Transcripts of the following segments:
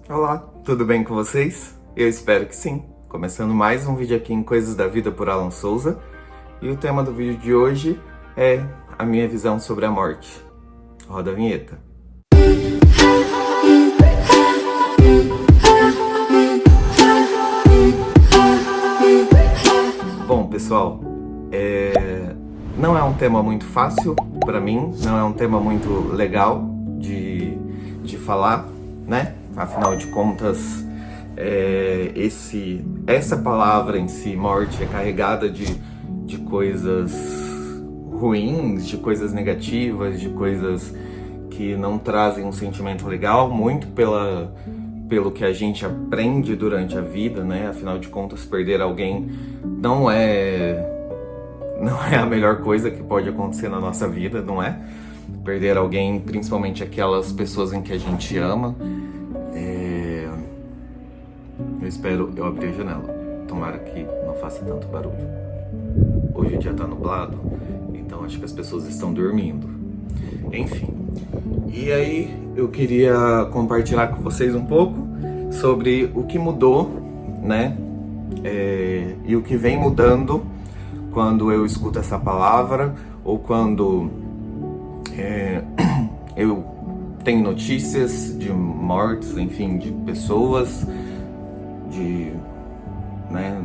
Olá, tudo bem com vocês? Eu espero que sim. Começando mais um vídeo aqui em Coisas da Vida por Alan Souza. E o tema do vídeo de hoje é a minha visão sobre a morte. Roda a vinheta. Bom, pessoal, não é um tema muito fácil para mim, não é um tema muito legal de falar, né? Afinal de contas, essa palavra em si, morte, é carregada de coisas ruins, de coisas negativas, de coisas que não trazem um sentimento legal, muito pelo que a gente aprende durante a vida, né? Afinal de contas, perder alguém não é a melhor coisa que pode acontecer na nossa vida, não é? Perder alguém, principalmente aquelas pessoas em que a gente ama. Eu espero eu abrir a janela. Tomara que não faça tanto barulho. Hoje o dia tá nublado, então acho que as pessoas estão dormindo. Enfim. E aí eu queria compartilhar com vocês um pouco sobre o que mudou, né? E o que vem mudando quando eu escuto essa palavra ou quando eu tenho notícias de mortes, enfim, de pessoas, né?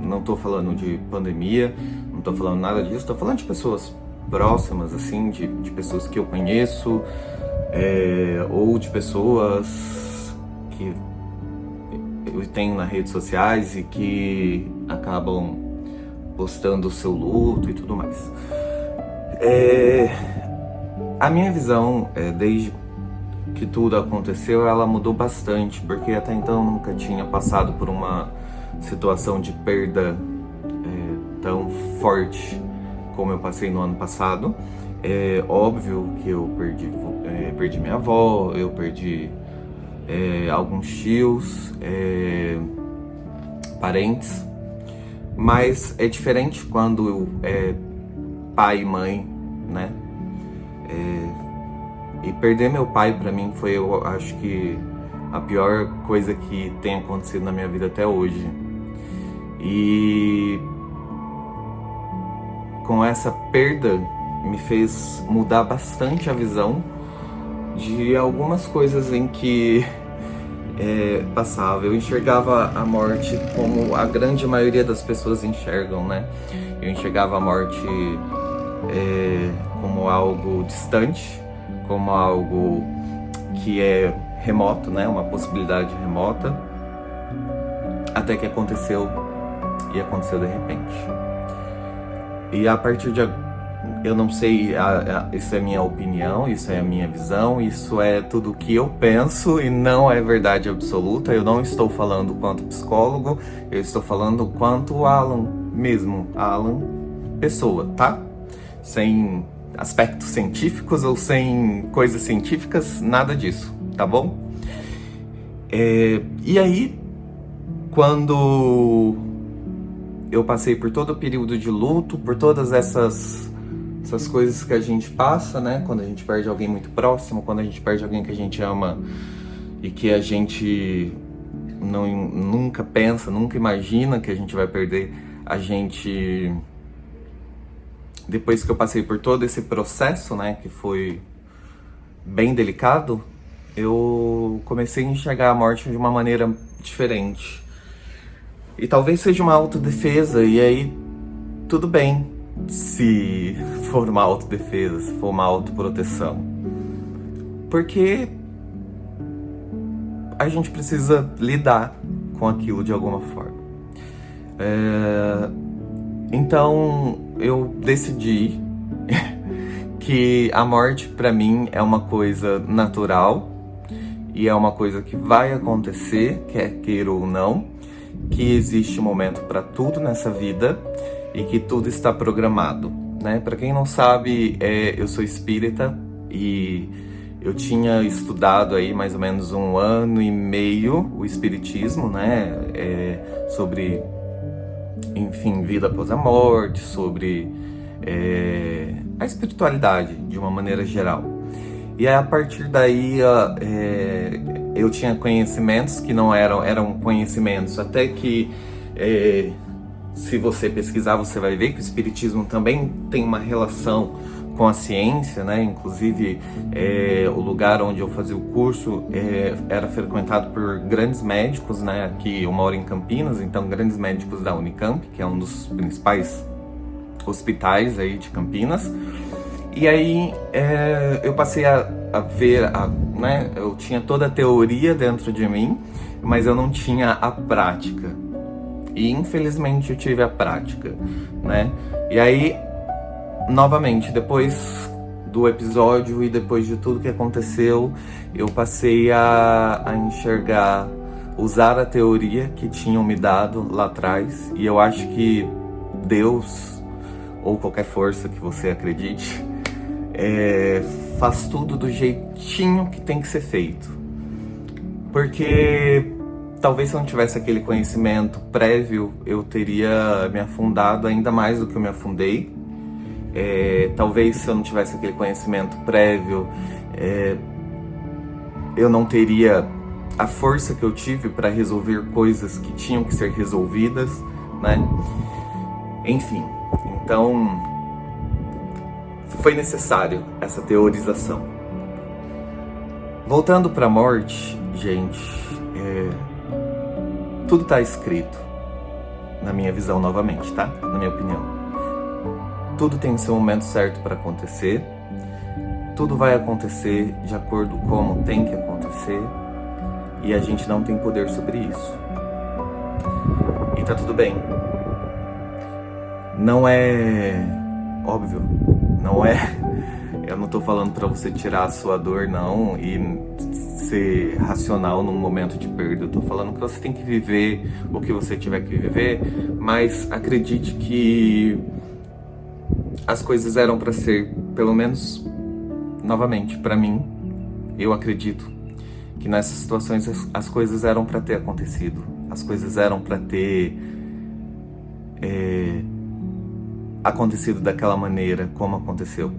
Não tô falando de pandemia, não tô falando nada disso, tô falando de pessoas próximas, assim, de pessoas que eu conheço, ou de pessoas que eu tenho nas redes sociais e que acabam postando o seu luto e tudo mais. A minha visão, desde que tudo aconteceu, ela mudou bastante, porque até então eu nunca tinha passado por uma situação de perda tão forte como eu passei no ano passado. É óbvio que eu perdi minha avó, eu perdi alguns tios, parentes, mas é diferente quando é pai e mãe, né? E perder meu pai pra mim foi, eu acho que, a pior coisa que tem acontecido na minha vida até hoje. E com essa perda me fez mudar bastante a visão de algumas coisas em que passava. Eu enxergava a morte como a grande maioria das pessoas enxergam, né? Eu enxergava a morte como algo distante, como algo que é remoto, né? Uma possibilidade remota, até que aconteceu, e aconteceu de repente. E a partir de eu não sei, isso é minha opinião, isso é a minha visão, isso é tudo o que eu penso e não é verdade absoluta. Eu não estou falando quanto psicólogo, eu estou falando quanto Alan mesmo, Alan pessoa, tá? Sem aspectos científicos ou sem coisas científicas, nada disso, tá bom? E aí, quando eu passei por todo o período de luto, por todas essas coisas que a gente passa, né? Quando a gente perde alguém muito próximo, quando a gente perde alguém que a gente ama e que a gente nunca pensa, nunca imagina que a gente vai perder, depois que eu passei por todo esse processo, né, que foi bem delicado, eu comecei a enxergar a morte de uma maneira diferente. E talvez seja uma autodefesa, e aí tudo bem se for uma autodefesa, se for uma autoproteção. Porque a gente precisa lidar com aquilo de alguma forma. Então eu decidi que a morte pra mim é uma coisa natural e é uma coisa que vai acontecer, quer queira ou não, que existe um momento pra tudo nessa vida e que tudo está programado, né? Pra quem não sabe, eu sou espírita e eu tinha estudado aí mais ou menos 1 ano e meio o espiritismo, né? Sobre, enfim, vida após a morte, sobre a espiritualidade de uma maneira geral. E aí, a partir daí eu tinha conhecimentos que não eram conhecimentos, até que se você pesquisar, você vai ver que o espiritismo também tem uma relação com a ciência, né? Inclusive, o lugar onde eu fazia o curso era frequentado por grandes médicos, né? Aqui eu moro em Campinas, então grandes médicos da Unicamp, que é um dos principais hospitais aí de Campinas. E aí eu passei a ver, né? Eu tinha toda a teoria dentro de mim, mas eu não tinha a prática. E infelizmente eu tive a prática, né? E aí, novamente, depois do episódio e depois de tudo que aconteceu, eu passei a enxergar, usar a teoria que tinham me dado lá atrás. E eu acho que Deus, ou qualquer força que você acredite, faz tudo do jeitinho que tem que ser feito. Porque talvez se eu não tivesse aquele conhecimento prévio, eu teria me afundado ainda mais do que eu me afundei. Talvez se eu não tivesse aquele conhecimento prévio, eu não teria a força que eu tive para resolver coisas que tinham que ser resolvidas, né? Enfim, então foi necessário essa teorização. Voltando para a morte, gente, tudo está escrito, na minha visão novamente, tá? Na minha opinião. Tudo tem o seu momento certo para acontecer, tudo vai acontecer de acordo com como tem que acontecer, e a gente não tem poder sobre isso. E tá tudo bem. Não é óbvio, não é. Eu não tô falando pra você tirar a sua dor, não, e ser racional num momento de perda. Eu tô falando que você tem que viver o que você tiver que viver, mas acredite que as coisas eram pra ser, pelo menos, novamente, pra mim, eu acredito que nessas situações as coisas eram pra ter acontecido. As coisas eram pra ter acontecido daquela maneira como aconteceu.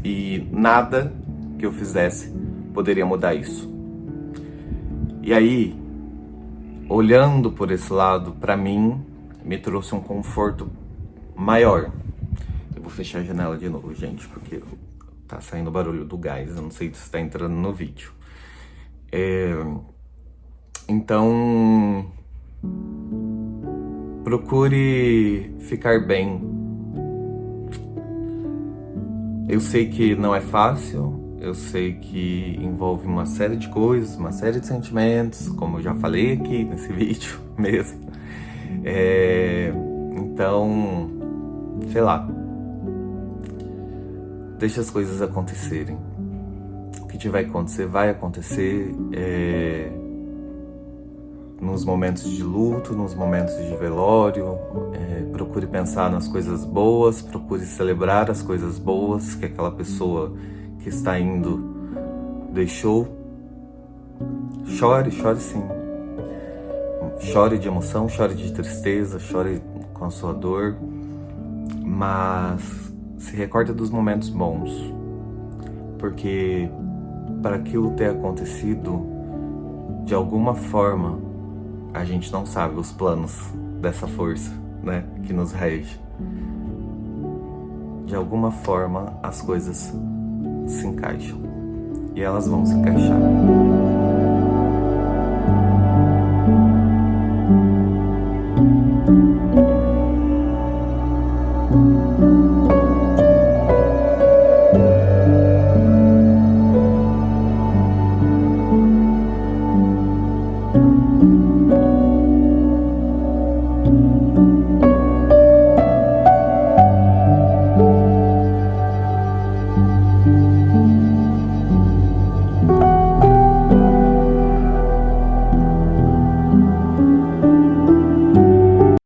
E nada que eu fizesse poderia mudar isso. E aí, olhando por esse lado, pra mim, me trouxe um conforto maior. Eu vou fechar a janela de novo, gente, porque tá saindo o barulho do gás. Eu não sei se está entrando no vídeo. Então, procure ficar bem. Eu sei que não é fácil, eu sei que envolve uma série de coisas, uma série de sentimentos, como eu já falei aqui nesse vídeo mesmo. Então, sei lá, deixa as coisas acontecerem. O que tiver que acontecer, vai acontecer. Nos momentos de luto, nos momentos de velório, procure pensar nas coisas boas, procure celebrar as coisas boas que aquela pessoa que está indo deixou. Chore sim. Chore de emoção, chore de tristeza, chore com a sua dor, mas se recorde dos momentos bons, porque para aquilo ter acontecido, de alguma forma, a gente não sabe os planos dessa força, né, que nos rege. De alguma forma, as coisas se encaixam. E elas vão se encaixar.